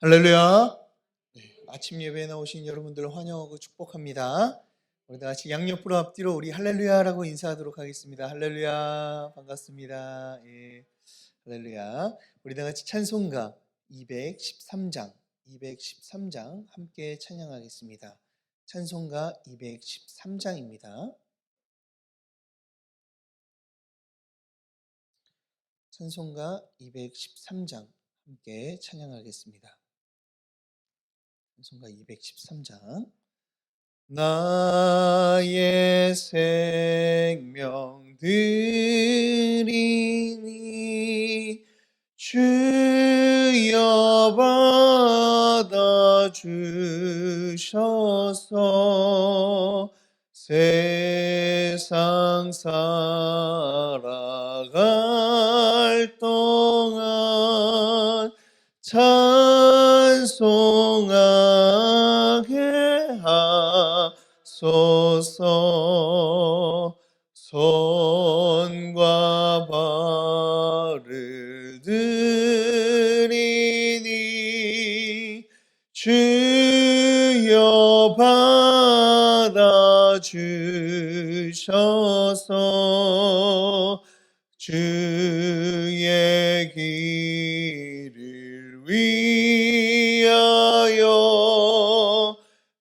할렐루야. 아침 예배에 나오신 여러분들 환영하고 축복합니다. 우리 다 같이 양옆으로 앞뒤로 우리 할렐루야라고 인사하도록 하겠습니다. 할렐루야. 반갑습니다. 예. 할렐루야. 우리 다 같이 찬송가 213장 함께 찬양하겠습니다. 찬송가 213장입니다. 찬송가 213장 함께 찬양하겠습니다. 찬송가 213장. 나의 생명 드리니 주여 받아 주셔서 세상 살아갈 동안 찬송하게 하소서. 손과 발을 드리니 주여 받아 주셔서 주의 길을 위하여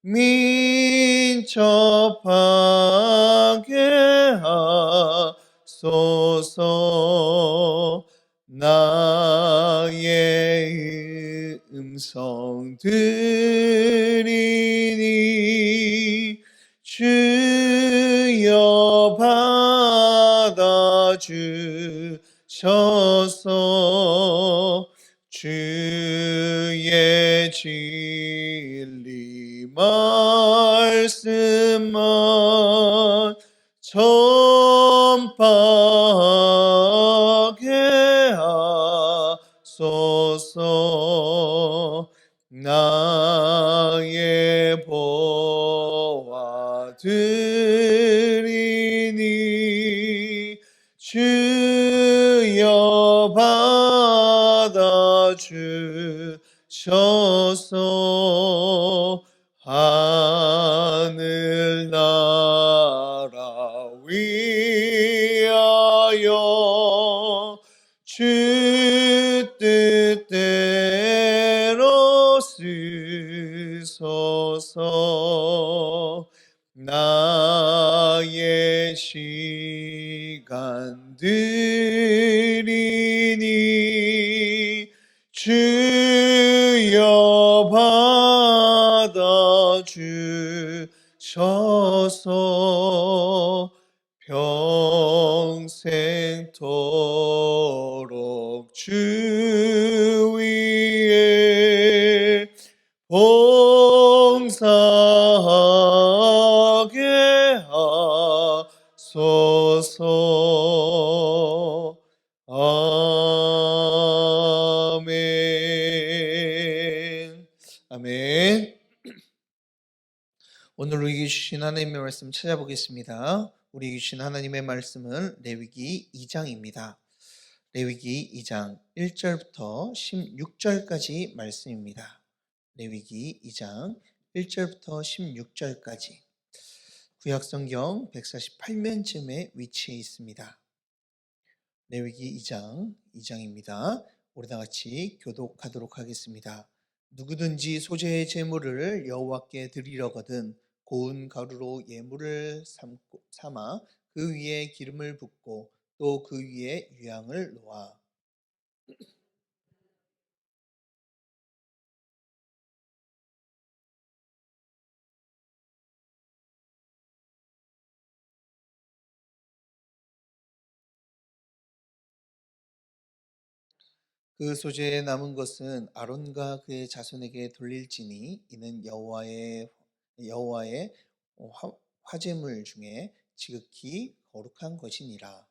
민첩하게 하소서. 나의 음성 들으니 주여 받아 주셔서 주의 진리 말씀만 전파하게 하소서. 나의 보화 드리니 주여 받아 주셔서 하늘 나라 위하여 주 뜻대로 쓰소서. 나의 시간 드리니 주여 받아 주셔서 평생토록 주 위에 봉사하게 하소서. 아멘. 아멘. 오늘 우리에게 주신 하나님의 말씀 찾아보겠습니다. 우리에게 주신 하나님의 말씀은 레위기 2장입니다. 레위기 2장 1절부터 16절까지 말씀입니다. 레위기 2장 1절부터 16절까지 구약성경 148면쯤에 위치해 있습니다. 레위기 2장입니다. 우리 다 같이 교독하도록 하겠습니다. 누구든지 소재의 제물을 여호와께 드리려거든 고운 가루로 예물을 삼아 그 위에 기름을 붓고 또 그 위에 유향을 놓아 그 소재에 남은 것은 아론과 그의 자손에게 돌릴지니 이는 여호와의 화제물 중에 지극히 거룩한 것이니라.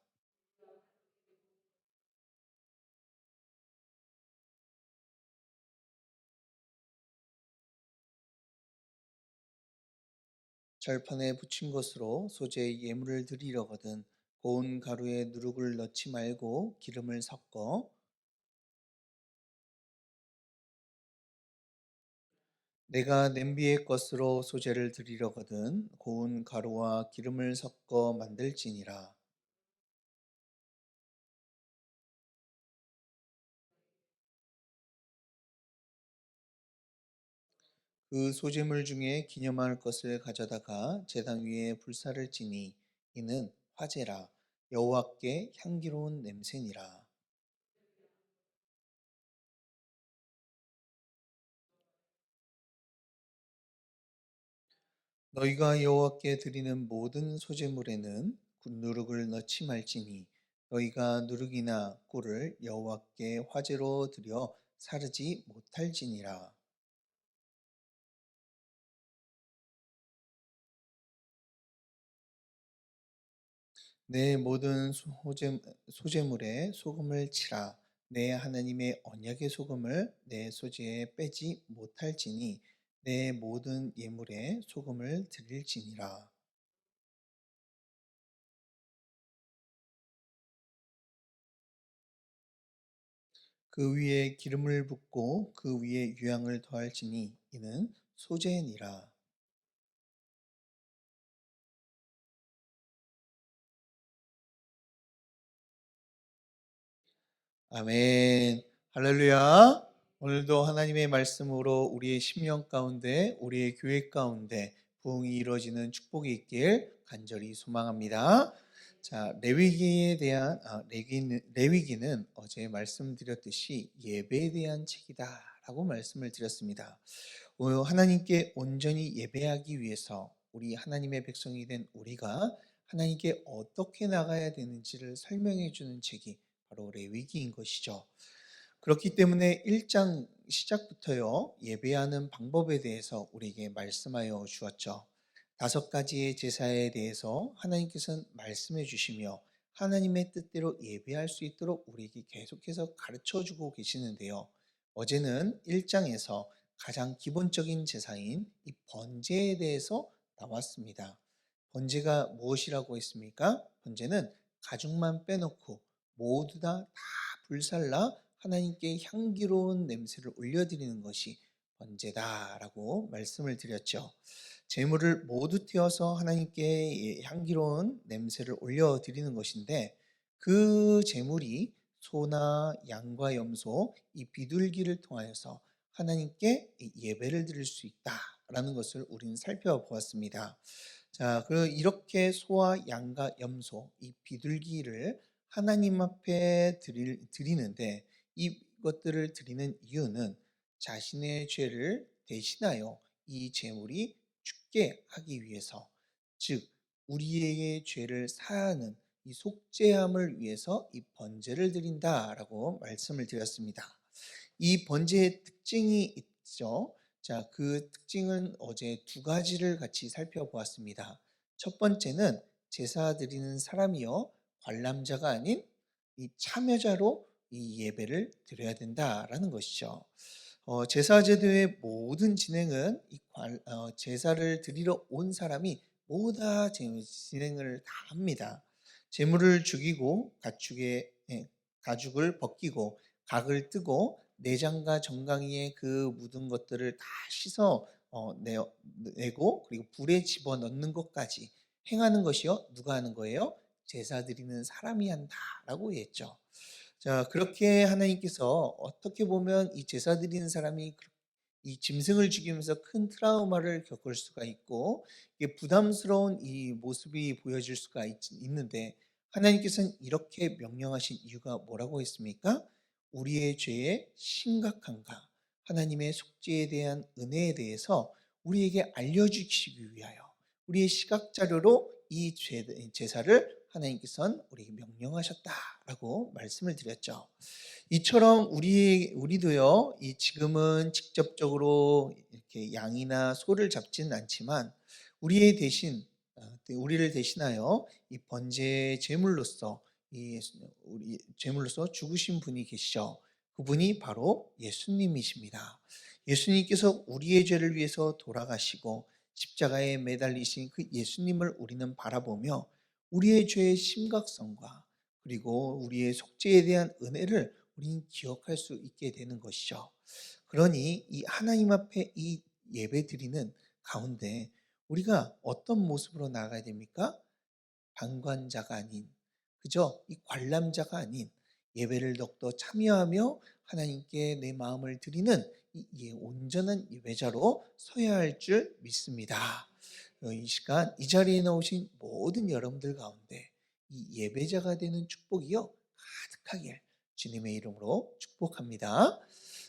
절판에 붙인 것으로 소재의 예물을 드리려거든 고운 가루에 누룩을 넣지 말고 기름을 섞어 내가 냄비의 것으로 소재를 드리려거든 고운 가루와 기름을 섞어 만들지니라. 그 소재물 중에 기념할 것을 가져다가 제단 위에 불사를 지니 이는 화제라. 여호와께 향기로운 냄새니라. 너희가 여호와께 드리는 모든 소재물에는 누룩을 넣지 말지니 너희가 누룩이나 꿀을 여호와께 화제로 드려 사르지 못할지니라. 내 모든 소재물에 소금을 치라. 내 하나님의 언약의 소금을 내 소재에 빼지 못할지니 내 모든 예물에 소금을 드릴지니라. 그 위에 기름을 붓고 그 위에 유향을 더할지니 이는 소재니라. 아멘. 할렐루야. 오늘도 하나님의 말씀으로 우리의 심령 가운데, 우리의 교회 가운데 부흥이 이루어지는 축복이 있길 간절히 소망합니다. 자, 레위기는 어제 말씀드렸듯이 예배에 대한 책이다라고 말씀을 드렸습니다. 하나님께 온전히 예배하기 위해서 우리 하나님의 백성이 된 우리가 하나님께 어떻게 나가야 되는지를 설명해 주는 책이 바로 레위기인 것이죠. 그렇기 때문에 1장 시작부터요, 예배하는 방법에 대해서 우리에게 말씀하여 주었죠. 5가지의 제사에 대해서 하나님께서는 말씀해 주시며 하나님의 뜻대로 예배할 수 있도록 우리에게 계속해서 가르쳐 주고 계시는데요. 어제는 1장에서 가장 기본적인 제사인 이 번제에 대해서 나왔습니다. 번제가 무엇이라고 했습니까? 번제는 가죽만 빼놓고 모두 다 불살라 하나님께 향기로운 냄새를 올려드리는 것이 번제다라고 말씀을 드렸죠. 제물을 모두 떼어서 하나님께 향기로운 냄새를 올려드리는 것인데 그 제물이 소나 양과 염소 이 비둘기를 통하여서 하나님께 예배를 드릴 수 있다라는 것을 우리는 살펴보았습니다. 자, 이렇게 소와 양과 염소 이 비둘기를 하나님 앞에 드리는데 이것들을 드리는 이유는 자신의 죄를 대신하여 이 제물이 죽게 하기 위해서, 즉 우리의 죄를 사하는 이 속죄함을 위해서 이 번제를 드린다라고 말씀을 드렸습니다. 이 번제의 특징이 있죠. 자, 그 특징은 어제 2가지를 같이 살펴보았습니다. 첫 번째는 제사 드리는 사람이요 관람자가 아닌 이 참여자로 이 예배를 드려야 된다라는 것이죠. 제사 제도의 모든 진행은 제사를 드리러 온 사람이 모두 다 진행을 다 합니다. 제물을 죽이고 가죽을 벗기고 각을 뜨고 내장과 정강이의 그 묻은 것들을 다 씻어 내고 그리고 불에 집어넣는 것까지 행하는 것이요 누가 하는 거예요? 제사 드리는 사람이 한다라고 했죠. 자, 그렇게 하나님께서 어떻게 보면 이 제사 드리는 사람이 이 짐승을 죽이면서 큰 트라우마를 겪을 수가 있고 이게 부담스러운 이 모습이 보여질 수가 있는데 하나님께서는 이렇게 명령하신 이유가 뭐라고 했습니까? 우리의 죄의 심각함과 하나님의 속죄에 대한 은혜에 대해서 우리에게 알려주시기 위하여 우리의 시각자료로 이 제사를 하나님께서는 우리에게 명령하셨다라고 말씀을 드렸죠. 이처럼 우리도요, 이 지금은 직접적으로 이렇게 양이나 소를 잡지는 않지만 우리를 대신하여 이 번제 제물로서 우리 제물로서 죽으신 분이 계시죠. 그분이 바로 예수님이십니다. 예수님께서 우리의 죄를 위해서 돌아가시고 십자가에 매달리신 그 예수님을 우리는 바라보며 우리의 죄의 심각성과 그리고 우리의 속죄에 대한 은혜를 우리는 기억할 수 있게 되는 것이죠. 그러니 이 하나님 앞에 이 예배 드리는 가운데 우리가 어떤 모습으로 나아가야 됩니까? 방관자가 아닌, 그죠? 이 관람자가 아닌 예배를 더욱더 참여하며 하나님께 내 마음을 드리는 이 온전한 예배자로 서야 할 줄 믿습니다. 이 시간 이 자리에 나오신 모든 여러분들 가운데 이 예배자가 되는 축복이요 가득하게 주님의 이름으로 축복합니다.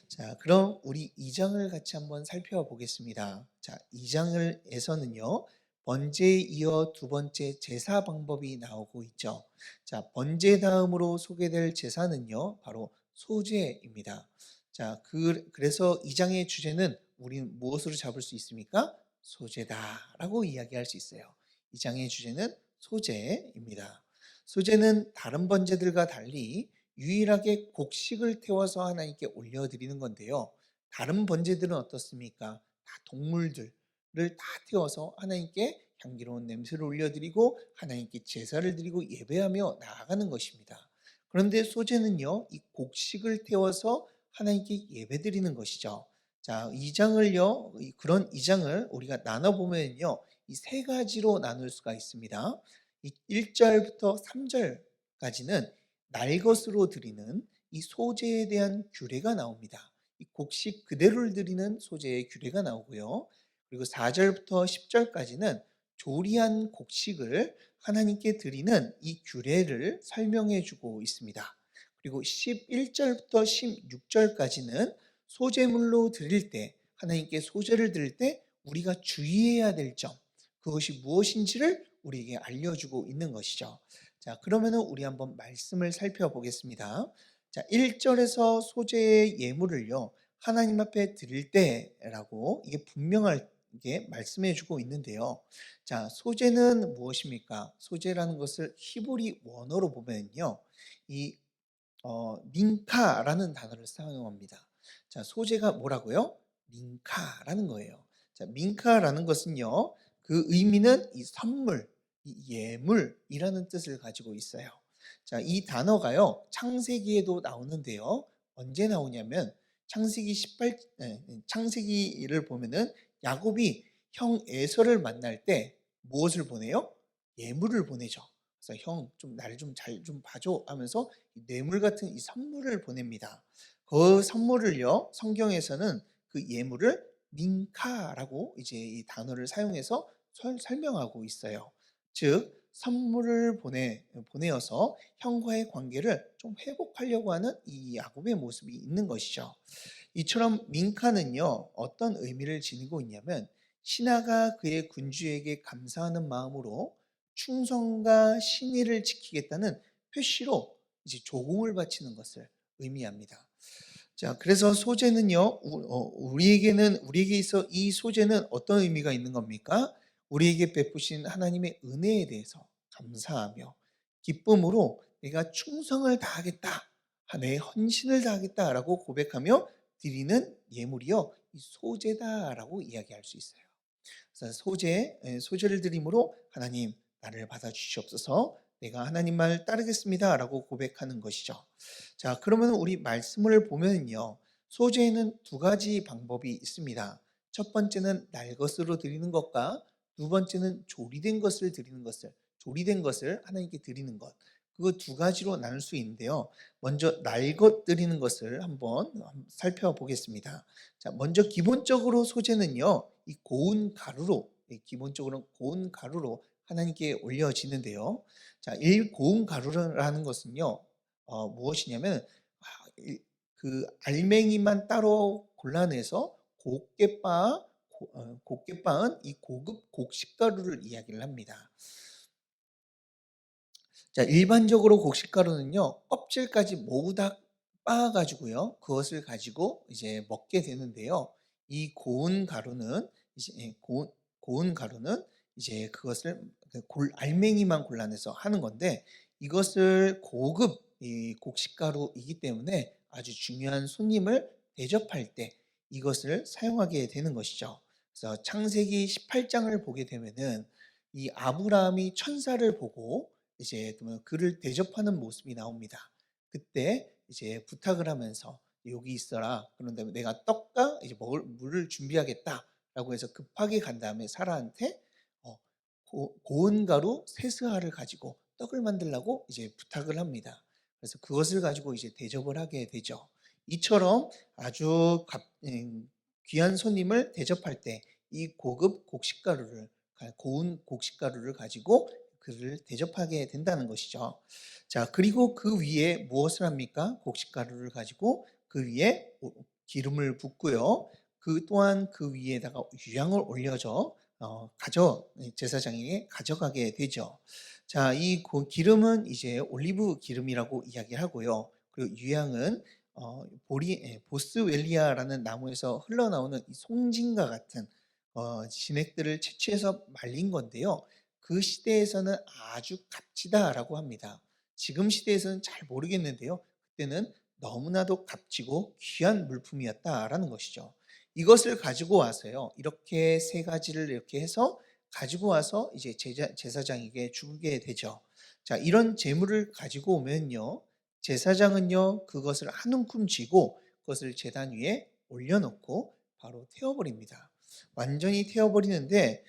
자, 그럼 우리 2장을 같이 한번 살펴보겠습니다. 자, 2장에서는요 번제에 이어 두 번째 제사 방법이 나오고 있죠. 자, 번제 다음으로 소개될 제사는요 바로 소제입니다. 자, 그래서 2장의 주제는 우리는 무엇으로 잡을 수 있습니까? 소제다라고 이야기할 수 있어요. 2장의 주제는 소제입니다. 소제는 다른 번제들과 달리 유일하게 곡식을 태워서 하나님께 올려드리는 건데요. 다른 번제들은 어떻습니까? 다 동물들을 다 태워서 하나님께 향기로운 냄새를 올려드리고 하나님께 제사를 드리고 예배하며 나아가는 것입니다. 그런데 소제는요, 이 곡식을 태워서 하나님께 예배드리는 것이죠. 자, 2장을요, 그런 2장을 우리가 나눠보면요, 이 세 가지로 나눌 수가 있습니다. 이 1절부터 3절까지는 날 것으로 드리는 이 소제에 대한 규례가 나옵니다. 이 곡식 그대로를 드리는 소제의 규례가 나오고요. 그리고 4절부터 10절까지는 조리한 곡식을 하나님께 드리는 이 규례를 설명해 주고 있습니다. 그리고 11절부터 16절까지는 소제물로 드릴 때, 하나님께 소제를 드릴 때 우리가 주의해야 될 점, 그것이 무엇인지를 우리에게 알려주고 있는 것이죠. 자, 그러면은 우리 한번 말씀을 살펴보겠습니다. 자, 1절에서 소제의 예물을요, 하나님 앞에 드릴 때라고 이게 분명하게 말씀해 주고 있는데요. 자, 소제는 무엇입니까? 소제라는 것을 히브리 원어로 보면요. 이 민카라는 단어를 사용합니다. 자, 소제가 뭐라고요? 민카라는 거예요. 자, 민카라는 것은요, 그 의미는 이 선물, 이 예물이라는 뜻을 가지고 있어요. 자, 이 단어가요, 창세기에도 나오는데요. 언제 나오냐면 창세기를 보면은 야곱이 형 에서를 만날 때 무엇을 보내요? 예물을 보내죠. 그래서 형 좀 나를 좀 잘 좀 봐줘 하면서 뇌물 같은 이 선물을 보냅니다. 그 선물을요 성경에서는 그 예물을 민카라고 이제 이 단어를 사용해서 설명하고 있어요. 즉 선물을 보내어서 형과의 관계를 좀 회복하려고 하는 이 야곱의 모습이 있는 것이죠. 이처럼 민카는요 어떤 의미를 지니고 있냐면 신하가 그의 군주에게 감사하는 마음으로 충성과 신의를 지키겠다는 표시로 이제 조공을 바치는 것을 의미합니다. 자, 그래서 소제는요, 우리에게 있어 이 소제는 어떤 의미가 있는 겁니까? 우리에게 베푸신 하나님의 은혜에 대해서 감사하며 기쁨으로 내가 충성을 다하겠다, 내 헌신을 다하겠다라고 고백하며 드리는 예물이요, 이 소제다라고 이야기할 수 있어요. 그래서 소제를 드림으로 하나님 나를 받아주시옵소서, 내가 하나님 말 따르겠습니다 라고 고백하는 것이죠. 자, 그러면 우리 말씀을 보면요 소제에는 두 가지 방법이 있습니다. 첫 번째는 날 것으로 드리는 것과 두 번째는 조리된 것을 하나님께 드리는 것, 그 두 가지로 나눌 수 있는데요. 먼저 날 것 드리는 것을 한번 살펴보겠습니다. 자, 먼저 기본적으로 소제는요, 이 고운 가루로, 기본적으로 고운 가루로 하나님께 올려지는데요. 자, 이 고운 가루라는 것은요, 무엇이냐면, 그 알맹이만 따로 골라내서 곱게 빻은 이 고급 곡식가루를 이야기를 합니다. 자, 일반적으로 곡식가루는요, 껍질까지 모두 다 빻아가지고요, 그것을 가지고 이제 먹게 되는데요. 이 고운 가루는 이제 그것을 알맹이만 골라내서 하는 건데, 이것을 고급 이 곡식가루이기 때문에 아주 중요한 손님을 대접할 때 이것을 사용하게 되는 것이죠. 그래서 창세기 18장을 보게 되면은 이 아브라함이 천사를 보고 이제 그를 대접하는 모습이 나옵니다. 그때 이제 부탁을 하면서 여기 있어라. 그런 다음에 내가 떡과 이제 먹을 물을 준비하겠다. 라고 해서 급하게 간 다음에 사라한테 고운 가루 세스알을 가지고 떡을 만들라고 이제 부탁을 합니다. 그래서 그것을 가지고 이제 대접을 하게 되죠. 이처럼 아주 귀한 손님을 대접할 때 이 고급 곡식가루를, 고운 곡식가루를 가지고 그를 대접하게 된다는 것이죠. 자, 그리고 그 위에 무엇을 합니까? 곡식가루를 가지고 그 위에 기름을 붓고요. 그 또한 그 위에다가 유향을 올려줘 제사장에게 가져가게 되죠. 자, 이 기름은 이제 올리브 기름이라고 이야기하고요. 그리고 유향은 보스웰리아라는 나무에서 흘러나오는 이 송진과 같은 진액들을 채취해서 말린 건데요. 그 시대에서는 아주 값지다라고 합니다. 지금 시대에서는 잘 모르겠는데요. 그때는 너무나도 값지고 귀한 물품이었다라는 것이죠. 이것을 가지고 와서요. 이렇게 세 가지를 이렇게 해서 가지고 와서 이제 제사장에게 주게 되죠. 자, 이런 재물을 가지고 오면요. 제사장은요. 그것을 한 움큼 쥐고 그것을 제단 위에 올려놓고 바로 태워버립니다. 완전히 태워버리는데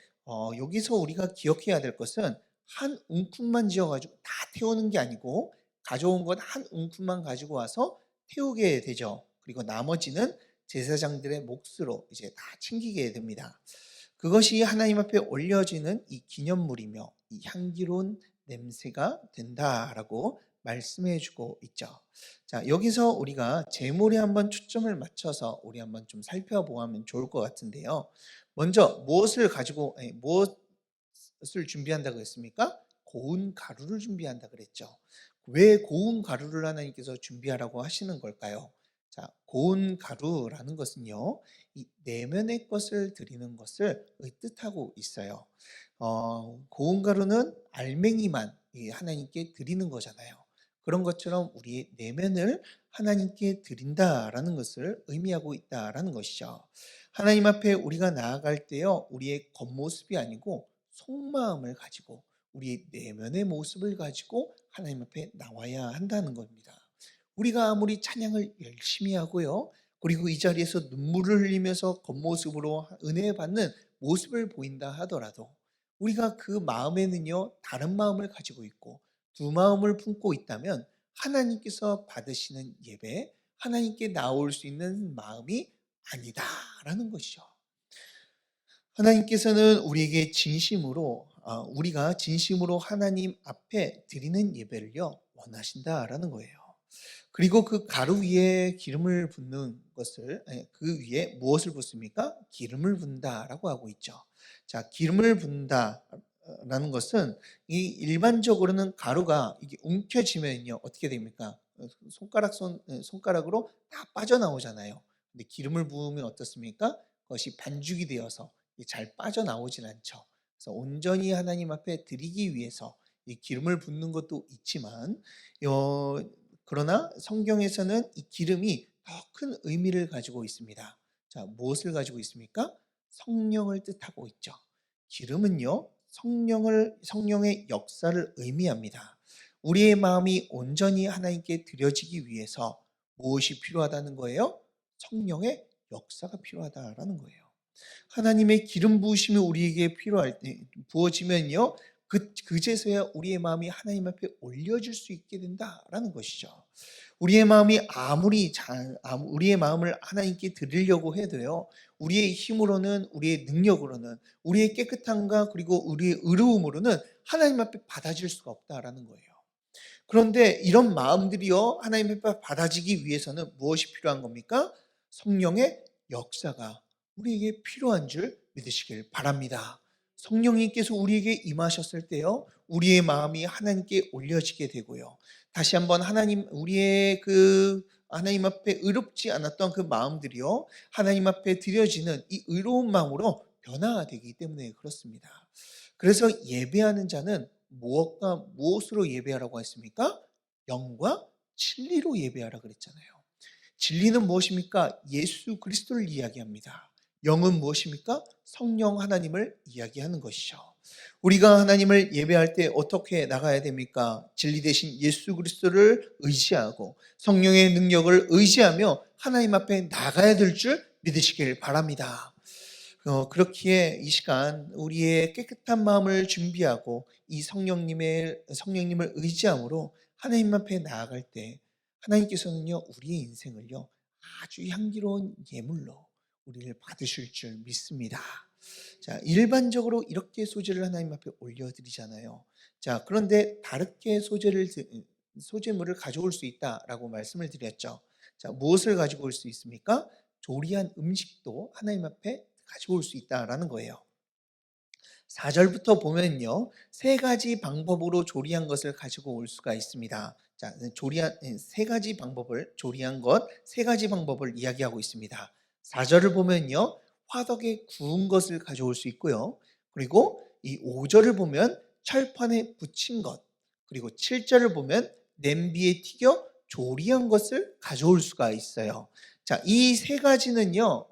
여기서 우리가 기억해야 될 것은 한 움큼만 지어가지고 다 태우는 게 아니고 가져온 것 한 움큼만 가지고 와서 태우게 되죠. 그리고 나머지는 제사장들의 몫으로 이제 다 챙기게 됩니다. 그것이 하나님 앞에 올려지는 이 기념물이며 이 향기로운 냄새가 된다라고 말씀해 주고 있죠. 자, 여기서 우리가 제물에 한번 초점을 맞춰서 우리 한번 좀 살펴보면 좋을 것 같은데요. 먼저 무엇을 준비한다고 했습니까? 고운 가루를 준비한다 그랬죠. 왜 고운 가루를 하나님께서 준비하라고 하시는 걸까요? 자, 고운 가루라는 것은요, 이 내면의 것을 드리는 것을 뜻하고 있어요. 고운 가루는 알맹이만 하나님께 드리는 거잖아요. 그런 것처럼 우리의 내면을 하나님께 드린다라는 것을 의미하고 있다라는 것이죠. 하나님 앞에 우리가 나아갈 때요, 우리의 겉모습이 아니고 속마음을 가지고 우리의 내면의 모습을 가지고 하나님 앞에 나와야 한다는 겁니다. 우리가 아무리 찬양을 열심히 하고요, 그리고 이 자리에서 눈물을 흘리면서 겉모습으로 은혜 받는 모습을 보인다 하더라도 우리가 그 마음에는요 다른 마음을 가지고 있고 두 마음을 품고 있다면 하나님께서 받으시는 예배, 하나님께 나올 수 있는 마음이 아니다라는 것이죠. 하나님께서는 우리에게 우리가 진심으로 하나님 앞에 드리는 예배를요 원하신다라는 거예요. 그리고 그 가루 위에 기름을 붓는 것을, 그 위에 무엇을 붓습니까? 기름을 붓는다라고 하고 있죠. 자, 기름을 붓는다라는 것은 이 일반적으로는 가루가 이게 움켜쥐면요 어떻게 됩니까? 손가락으로 다 빠져나오잖아요. 근데 기름을 부으면 어떻습니까? 그것이 반죽이 되어서 잘 빠져나오진 않죠. 그래서 온전히 하나님 앞에 드리기 위해서 이 기름을 붓는 것도 있지만 그러나 성경에서는 이 기름이 더 큰 의미를 가지고 있습니다. 자, 무엇을 가지고 있습니까? 성령을 뜻하고 있죠. 기름은요, 성령의 역사를 의미합니다. 우리의 마음이 온전히 하나님께 드려지기 위해서 무엇이 필요하다는 거예요? 성령의 역사가 필요하다라는 거예요. 하나님의 기름 부으심이 우리에게 필요할 때 부어지면요, 그제서야 우리의 마음이 하나님 앞에 올려질 수 있게 된다라는 것이죠. 우리의 마음을 하나님께 드리려고 해도요, 우리의 힘으로는, 우리의 능력으로는, 우리의 깨끗함과 그리고 우리의 의로움으로는 하나님 앞에 받아질 수가 없다라는 거예요. 그런데 이런 마음들이요 하나님 앞에 받아지기 위해서는 무엇이 필요한 겁니까? 성령의 역사가 우리에게 필요한 줄 믿으시길 바랍니다. 성령님께서 우리에게 임하셨을 때요 우리의 마음이 하나님께 올려지게 되고요, 다시 한번 우리의 하나님 앞에 의롭지 않았던 그 마음들이요 하나님 앞에 드려지는 이 의로운 마음으로 변화되기 때문에 그렇습니다. 그래서 예배하는 자는 무엇으로 예배하라고 했습니까? 영과 진리로 예배하라 그랬잖아요. 진리는 무엇입니까? 예수 그리스도를 이야기합니다. 영은 무엇입니까? 성령 하나님을 이야기하는 것이죠. 우리가 하나님을 예배할 때 어떻게 나가야 됩니까? 진리 대신 예수 그리스도를 의지하고 성령의 능력을 의지하며 하나님 앞에 나가야 될 줄 믿으시길 바랍니다. 그렇기에 이 시간 우리의 깨끗한 마음을 준비하고 이 성령님을 의지함으로 하나님 앞에 나아갈 때 하나님께서는요 우리의 인생을요 아주 향기로운 예물로 우리를 받으실 줄 믿습니다. 자, 일반적으로 이렇게 소제를 하나님 앞에 올려드리잖아요. 자, 그런데 다르게 소제물을 가져올 수 있다라고 말씀을 드렸죠. 자, 무엇을 가지고 올 수 있습니까? 조리한 음식도 하나님 앞에 가져올 수 있다라는 거예요. 4절부터 보면요. 세 가지 방법으로 조리한 것을 가지고 올 수가 있습니다. 자, 세 가지 방법을 조리한 것, 세 가지 방법을 이야기하고 있습니다. 4절을 보면요. 화덕에 구운 것을 가져올 수 있고요. 그리고 이 5절을 보면 철판에 붙인 것, 그리고 7절을 보면 냄비에 튀겨 조리한 것을 가져올 수가 있어요. 자, 이 세 가지는요.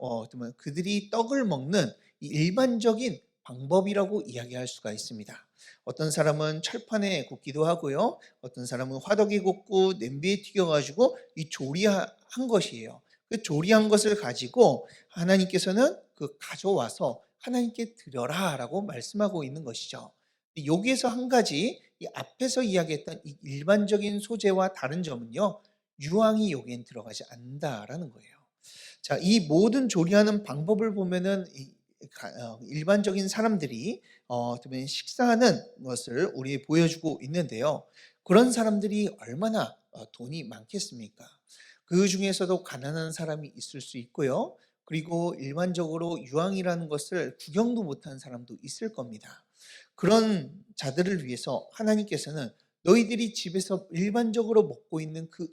그들이 떡을 먹는 이 일반적인 방법이라고 이야기할 수가 있습니다. 어떤 사람은 철판에 굽기도 하고요. 어떤 사람은 화덕에 굽고 냄비에 튀겨가지고 이 조리한 것이에요. 그 조리한 것을 가지고 하나님께서는 그 가져와서 하나님께 드려라라고 말씀하고 있는 것이죠. 여기에서 한 가지 이 앞에서 이야기했던 이 일반적인 소재와 다른 점은요. 유황이 여기엔 들어가지 않는다라는 거예요. 자, 이 모든 조리하는 방법을 보면은 일반적인 사람들이 어쩌면 식사하는 것을 우리 보여주고 있는데요. 그런 사람들이 얼마나 돈이 많겠습니까? 그 중에서도 가난한 사람이 있을 수 있고요. 그리고 일반적으로 유황이라는 것을 구경도 못한 사람도 있을 겁니다. 그런 자들을 위해서 하나님께서는 너희들이 집에서 일반적으로 먹고 있는 그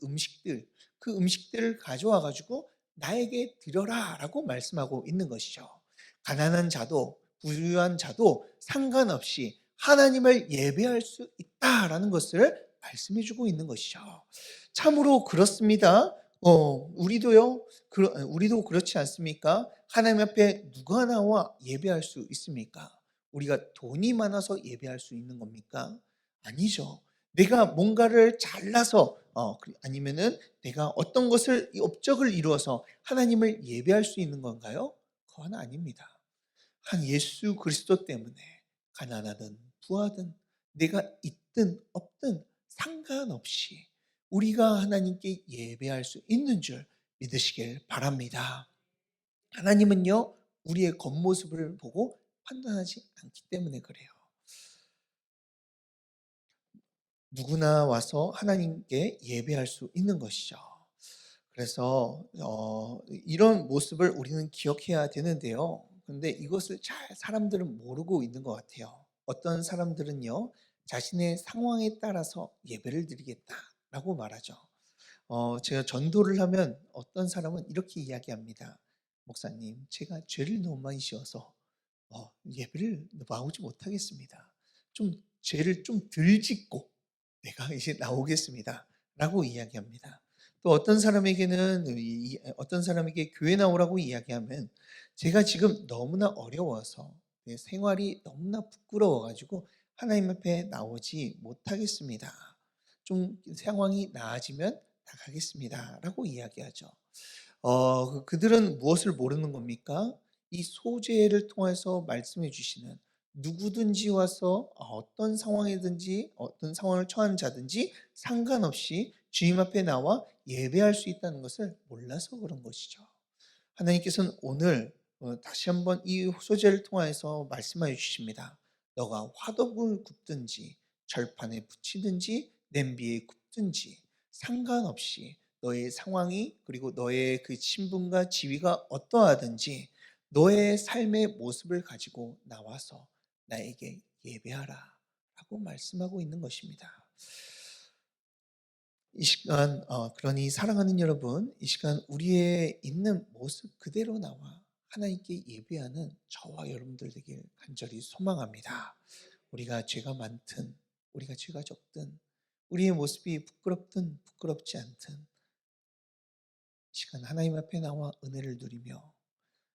음식들을 가져와 가지고 나에게 드려라 라고 말씀하고 있는 것이죠. 가난한 자도 부유한 자도 상관없이 하나님을 예배할 수 있다라는 것을 말씀해 주고 있는 것이죠. 참으로 그렇습니다. 우리도 그렇지 않습니까? 하나님 앞에 누가 나와 예배할 수 있습니까? 우리가 돈이 많아서 예배할 수 있는 겁니까? 아니죠. 내가 뭔가를 잘나서 아니면은 내가 어떤 것을 이 업적을 이루어서 하나님을 예배할 수 있는 건가요? 그건 아닙니다. 한 예수 그리스도 때문에 가난하든 부하든 내가 있든 없든 상관없이 우리가 하나님께 예배할 수 있는 줄 믿으시길 바랍니다. 하나님은요, 우리의 겉모습을 보고 판단하지 않기 때문에 그래요. 누구나 와서 하나님께 예배할 수 있는 것이죠. 그래서 이런 모습을 우리는 기억해야 되는데요. 근데 이것을 잘 사람들은 모르고 있는 것 같아요. 어떤 사람들은요, 자신의 상황에 따라서 예배를 드리겠다라고 말하죠. 제가 전도를 하면 어떤 사람은 이렇게 이야기합니다. 목사님, 제가 죄를 너무 많이 지어서 예배를 나오지 못하겠습니다. 좀 죄를 좀 덜 짓고 내가 이제 나오겠습니다. 라고 이야기합니다. 또 어떤 사람에게 교회 나오라고 이야기하면 제가 지금 너무나 어려워서 내 생활이 너무나 부끄러워가지고 하나님 앞에 나오지 못하겠습니다. 좀 상황이 나아지면 나가겠습니다. 라고 이야기하죠. 그들은 무엇을 모르는 겁니까? 이 소재를 통해서 말씀해 주시는 누구든지 와서 어떤 상황이든지 어떤 상황을 처한 자든지 상관없이 주님 앞에 나와 예배할 수 있다는 것을 몰라서 그런 것이죠. 하나님께서는 오늘 다시 한번 이 소재를 통해서 말씀하여 주십니다. 너가 화덕을 굽든지 절판에 붙이든지 냄비에 굽든지 상관없이 너의 상황이 그리고 너의 그 신분과 지위가 어떠하든지 너의 삶의 모습을 가지고 나와서 나에게 예배하라 라고 말씀하고 있는 것입니다. 이 시간 그러니 사랑하는 여러분, 이 시간 우리의 있는 모습 그대로 나와 하나님께 예배하는 저와 여러분들 되길 간절히 소망합니다. 우리가 죄가 많든 우리가 죄가 적든 우리의 모습이 부끄럽든 부끄럽지 않든 이 시간 하나님 앞에 나와 은혜를 누리며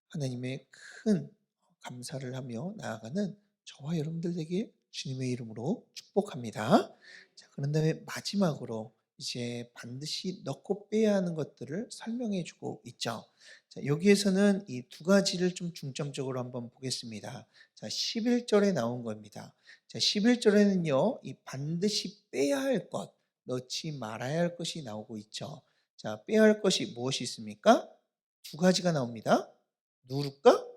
하나님의 큰 감사를 하며 나아가는 저와 여러분들 되길 주님의 이름으로 축복합니다. 자, 그런 다음에 마지막으로 이제 반드시 넣고 빼야 하는 것들을 설명해 주고 있죠. 자, 여기에서는 이 두 가지를 좀 중점적으로 한번 보겠습니다. 자, 11절에 나온 겁니다. 자, 11절에는요, 이 반드시 빼야 할 것, 넣지 말아야 할 것이 나오고 있죠. 자, 빼야 할 것이 무엇이 있습니까? 두 가지가 나옵니다. 누룩과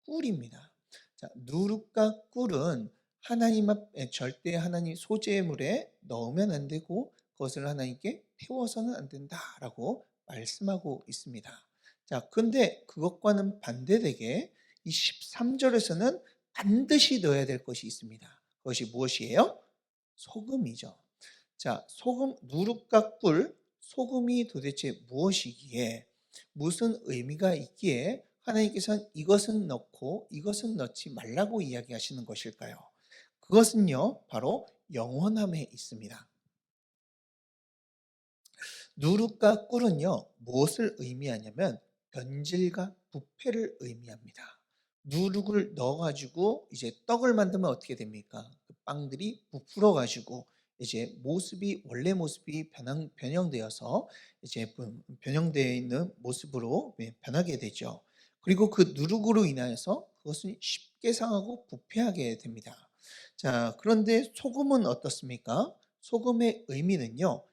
꿀입니다. 자, 누룩과 꿀은 하나님 앞에 절대 하나님 소재물에 넣으면 안 되고 그것을 하나님께 태워서는 안 된다라고 말씀하고 있습니다. 자, 근데 그것과는 반대되게 이 13절에서는 반드시 넣어야 될 것이 있습니다. 그것이 무엇이에요? 소금이죠. 자, 소금, 누룩과 꿀, 소금이 도대체 무엇이기에, 무슨 의미가 있기에 하나님께서는 이것은 넣고 이것은 넣지 말라고 이야기하시는 것일까요? 그것은요, 바로 영원함에 있습니다. 누룩과 꿀은요, 무엇을 의미하냐면 변질과 부패를 의미합니다. 누룩을 넣어가지고 이제 떡을 만들면 어떻게 됩니까? 그 빵들이 부풀어가지고 이제 모습이 원래 모습이 변형되어서 이제 변형되어 있는 모습으로 변하게 되죠. 그리고 그 누룩으로 인하여서 그것은 쉽게 상하고 부패하게 됩니다. 자, 그런데 소금은 어떻습니까? 소금의 의미는요,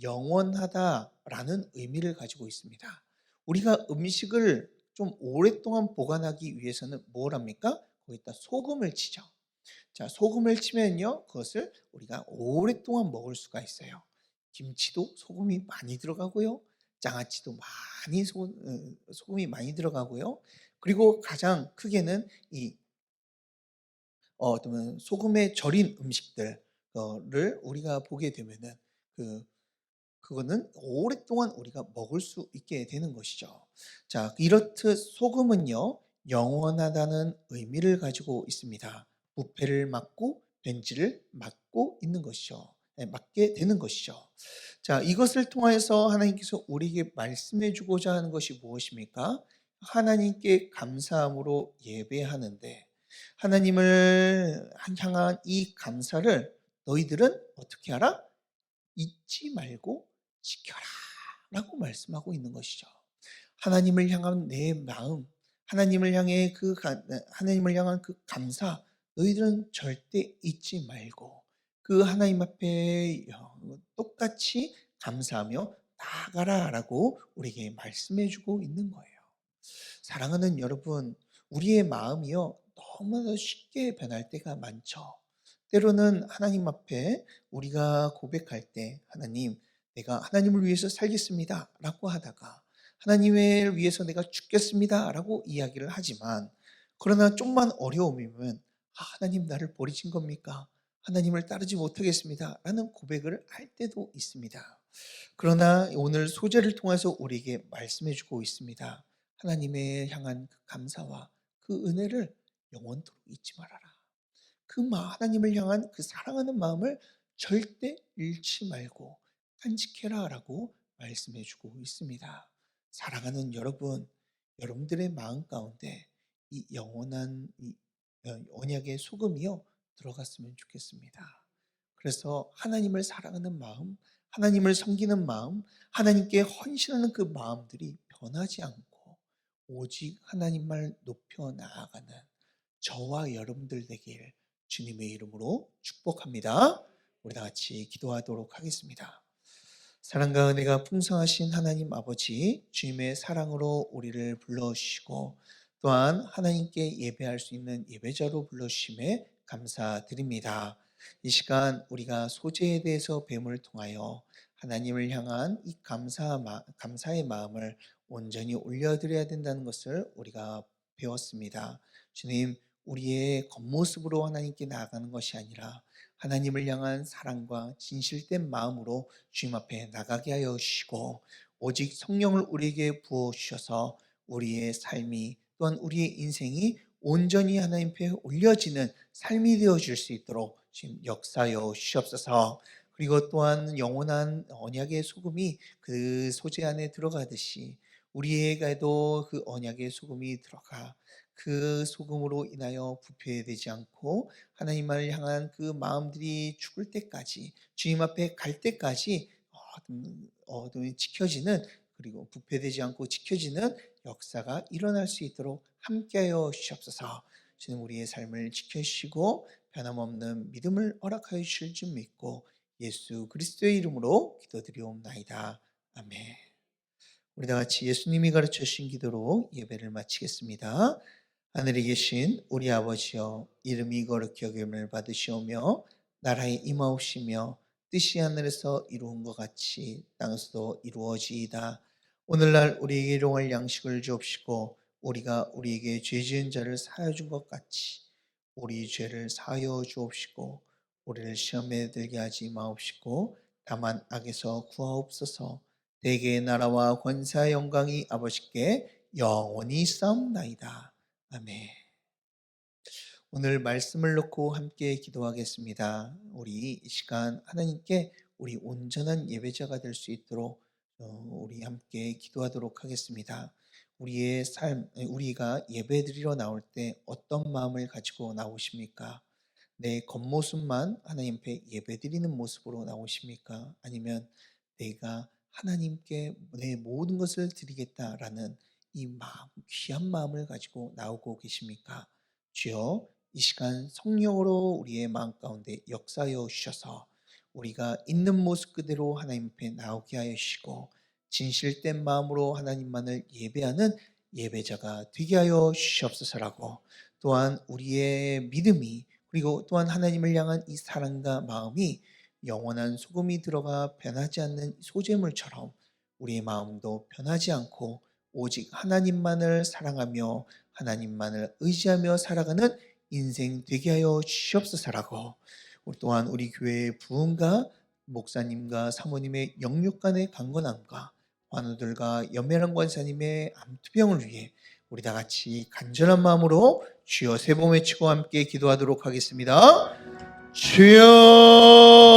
영원하다라는 의미를 가지고 있습니다. 우리가 음식을 좀 오랫동안 보관하기 위해서는 뭘 합니까? 거기다 소금을 치죠. 자, 소금을 치면요, 그것을 우리가 오랫동안 먹을 수가 있어요. 김치도 소금이 많이 들어가고요. 장아찌도 소금이 많이 들어가고요. 그리고 가장 크게는 이 어떤 소금에 절인 음식들을 우리가 보게 되면은 그거는 오랫동안 우리가 먹을 수 있게 되는 것이죠. 자, 이렇듯 소금은요, 영원하다는 의미를 가지고 있습니다. 부패를 막고 변질을 막고 있는 것이죠. 막게 되는 것이죠. 자, 이것을 통하여서 하나님께서 우리에게 말씀해 주고자 하는 것이 무엇입니까? 하나님께 감사함으로 예배하는데 하나님을 향한 이 감사를 너희들은 어떻게 하라? 잊지 말고 지켜라 라고 말씀하고 있는 것이죠. 하나님을 향한 내 마음, 하나님을 향한 그 감사, 너희들은 절대 잊지 말고 그 하나님 앞에 똑같이 감사하며 나아가라라고 우리에게 말씀해 주고 있는 거예요. 사랑하는 여러분, 우리의 마음이요, 너무나 쉽게 변할 때가 많죠. 때로는 하나님 앞에 우리가 고백할 때, 하나님, 내가 하나님을 위해서 살겠습니다. 라고 하다가, 하나님을 위해서 내가 죽겠습니다. 라고 이야기를 하지만, 그러나 좀만 어려움이면, 하나님 나를 버리신 겁니까? 하나님을 따르지 못하겠습니다. 라는 고백을 할 때도 있습니다. 그러나 오늘 소재를 통해서 우리에게 말씀해 주고 있습니다. 하나님의 향한 그 감사와 그 은혜를 영원토록 잊지 말아라. 하나님을 향한 그 사랑하는 마음을 절대 잃지 말고 간직해라 라고 말씀해 주고 있습니다. 사랑하는 여러분, 여러분들의 마음 가운데 이 영원한 언약의 소금이요 들어갔으면 좋겠습니다. 그래서 하나님을 사랑하는 마음, 하나님을 섬기는 마음, 하나님께 헌신하는 그 마음들이 변하지 않고 오직 하나님만 높여 나아가는 저와 여러분들 되길 주님의 이름으로 축복합니다. 우리 다 같이 기도하도록 하겠습니다. 사랑과 은혜가 풍성하신 하나님 아버지, 주님의 사랑으로 우리를 불러주시고 또한 하나님께 예배할 수 있는 예배자로 불러주심에 감사드립니다. 이 시간 우리가 소재에 대해서 배움을 통하여 하나님을 향한 이 감사의 마음을 온전히 올려드려야 된다는 것을 우리가 배웠습니다. 주님, 우리의 겉모습으로 하나님께 나아가는 것이 아니라 하나님을 향한 사랑과 진실된 마음으로 주님 앞에 나가게 하여 주시고 오직 성령을 우리에게 부어 주셔서 우리의 삶이 또한 우리의 인생이 온전히 하나님 앞에 올려지는 삶이 되어 줄 수 있도록 지금 역사여 주시옵소서. 그리고 또한 영원한 언약의 소금이 그 소재 안에 들어가듯이 우리에게도 그 언약의 소금이 들어가 그 소금으로 인하여 부패되지 않고 하나님을 향한 그 마음들이 죽을 때까지 주님 앞에 갈 때까지 지켜지는, 그리고 부패되지 않고 지켜지는 역사가 일어날 수 있도록 함께하여 주시옵소서. 주님 우리의 삶을 지켜주시고 변함없는 믿음을 허락하여 주실 줄 믿고 예수 그리스도의 이름으로 기도드리옵나이다. 아멘. 우리 다 같이 예수님이 가르쳐 주신 기도로 예배를 마치겠습니다. 하늘에 계신 우리 아버지여, 이름이 거룩히 여김을 받으시오며 나라에 임하옵시며 뜻이 하늘에서 이루은 것 같이 땅에서도 이루어지이다. 오늘날 우리에게 일용할 양식을 주옵시고 우리가 우리에게 죄 지은 자를 사하여 준 것 같이 우리 죄를 사하여 주옵시고 우리를 시험에 들게 하지 마옵시고 다만 악에서 구하옵소서. 대개의 나라와 권세와 영광이 아버지께 영원히 있사옵나이다. 아멘. 오늘 말씀을 놓고 함께 기도하겠습니다. 우리 이 시간 하나님께 우리 온전한 예배자가 될 수 있도록 우리 함께 기도하도록 하겠습니다. 우리의 삶, 우리가 예배드리러 나올 때 어떤 마음을 가지고 나오십니까? 내 겉모습만 하나님 앞에 예배드리는 모습으로 나오십니까? 아니면 내가 하나님께 내 모든 것을 드리겠다라는 이 마음, 귀한 마음을 가지고 나오고 계십니까? 주여, 이 시간 성령으로 우리의 마음 가운데 역사하여 주셔서 우리가 있는 모습 그대로 하나님 앞에 나오게 하여 주시고 진실된 마음으로 하나님만을 예배하는 예배자가 되게 하여 주시옵소서라고, 또한 우리의 믿음이, 그리고 또한 하나님을 향한 이 사랑과 마음이 영원한 소금이 들어가 변하지 않는 소재물처럼 우리의 마음도 변하지 않고 오직 하나님만을 사랑하며 하나님만을 의지하며 살아가는 인생 되게 하여 주시옵소서라고, 또한 우리 교회의 부흥과 목사님과 사모님의 영육간의 강건함과 환우들과 연매랑 권사님의 암투병을 위해 우리 다 같이 간절한 마음으로 주여 세 번 외치고 함께 기도하도록 하겠습니다. 주여